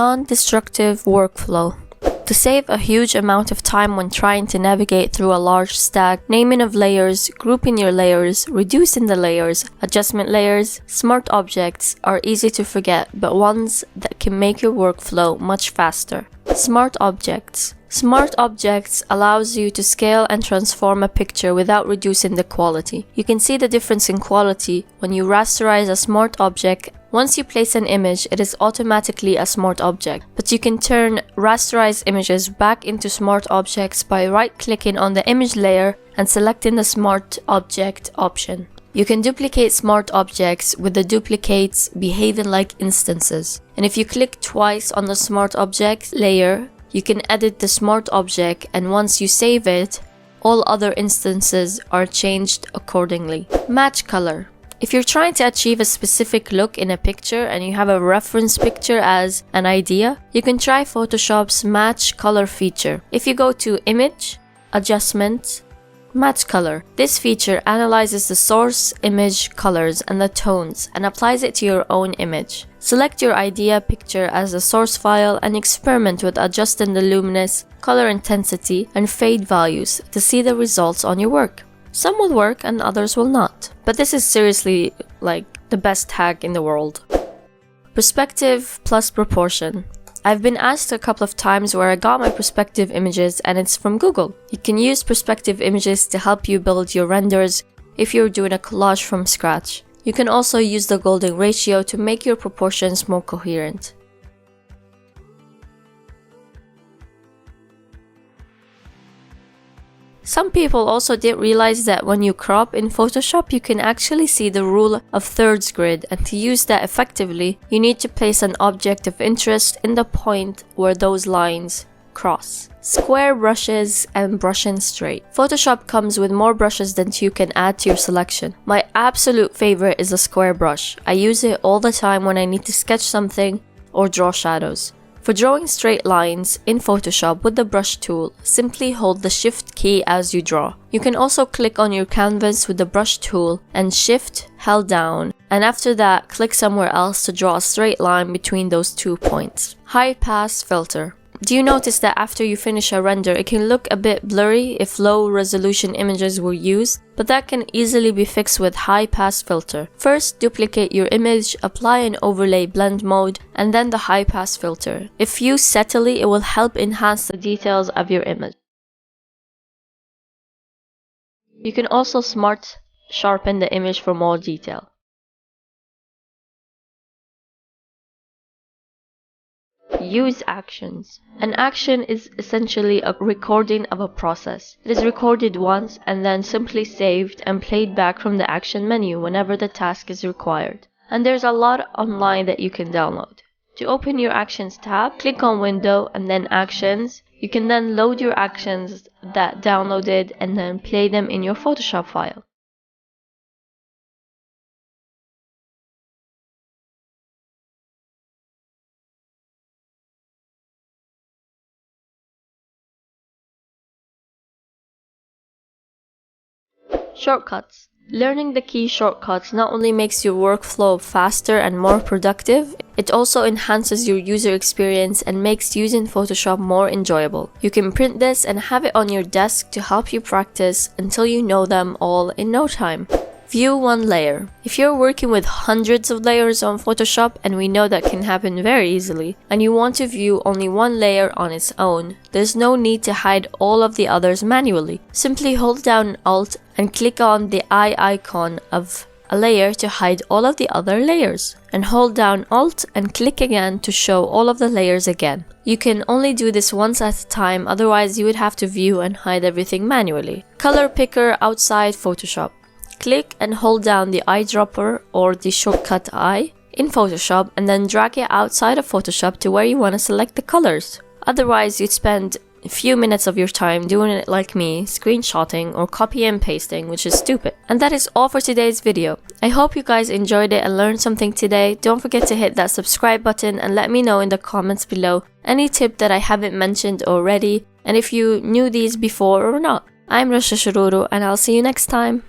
non-destructive workflow. To save a huge amount of time when trying to navigate through a large stack, naming of layers, grouping your layers, reducing the layers, adjustment layers, smart objects are easy to forget, but ones that can make your workflow much faster. Smart objects. Smart objects allows you to scale and transform a picture without reducing the quality. You can see the difference in quality when you rasterize a smart object. Once you place an image, it is automatically a smart object, but you can turn rasterized images back into smart objects by right-clicking on the image layer and selecting the Smart Object option. You can duplicate smart objects with the duplicates behaving like instances. And if you click twice on the Smart Object layer, you can edit the smart object, and once you save it, all other instances are changed accordingly. Match color. If you're trying to achieve a specific look in a picture and you have a reference picture as an idea, you can try Photoshop's Match Color feature. If you go to Image, Adjustments, Match Color, this feature analyzes the source image colors and the tones and applies it to your own image. Select your idea picture as a source file and experiment with adjusting the luminance, color intensity, and fade values to see the results on your work. Some will work and others will not. But this is seriously like the best hack in the world. Perspective plus proportion. I've been asked a couple of times where I got my perspective images, and it's from Google. You can use perspective images to help you build your renders if you're doing a collage from scratch. You can also use the golden ratio to make your proportions more coherent. Some people also didn't realize that when you crop in Photoshop, you can actually see the rule of thirds grid, and to use that effectively, you need to place an object of interest in the point where those lines cross. Square brushes and brushing straight. Photoshop comes with more brushes than you can add to your selection. My absolute favorite is a square brush. I use it all the time when I need to sketch something or draw shadows. For drawing straight lines in Photoshop with the brush tool, simply hold the Shift key as you draw. You can also click on your canvas with the brush tool and Shift held down, and after that click somewhere else to draw a straight line between those 2 points. Highpass filter. Do you notice that after you finish a render, it can look a bit blurry if low resolution images were used? But that can easily be fixed with Highpass filter. First, duplicate your image, apply an overlay blend mode, and then the Highpass filter. If used subtly, it will help enhance the details of your image. You can also smart sharpen the image for more detail. Use actions. An action is essentially a recording of a process. It is recorded once and then simply saved and played back from the action menu whenever the task is required. And there's a lot online that you can download. To open your Actions tab, click on Window and then Actions. You can then load your actions that downloaded and then play them in your Photoshop file. Shortcuts. Learning the key shortcuts not only makes your workflow faster and more productive, it also enhances your user experience and makes using Photoshop more enjoyable. You can print this and have it on your desk to help you practice until you know them all in no time. View one layer. If you're working with hundreds of layers on Photoshop, and we know that can happen very easily, and you want to view only one layer on its own, there's no need to hide all of the others manually. Simply hold down Alt and click on the eye icon of a layer to hide all of the other layers, and hold down Alt and click again to show all of the layers again. You can only do this once at a time, otherwise you would have to view and hide everything manually. Color picker outside Photoshop. Click and hold down the eyedropper or the shortcut eye in Photoshop and then drag it outside of Photoshop to where you want to select the colors. Otherwise, you'd spend a few minutes of your time doing it like me, screenshotting or copy and pasting, which is stupid. And that is all for today's video. I hope you guys enjoyed it and learned something today. Don't forget to hit that subscribe button and let me know in the comments below any tip that I haven't mentioned already and if you knew these before or not. I'm Rasha Shururu and I'll see you next time.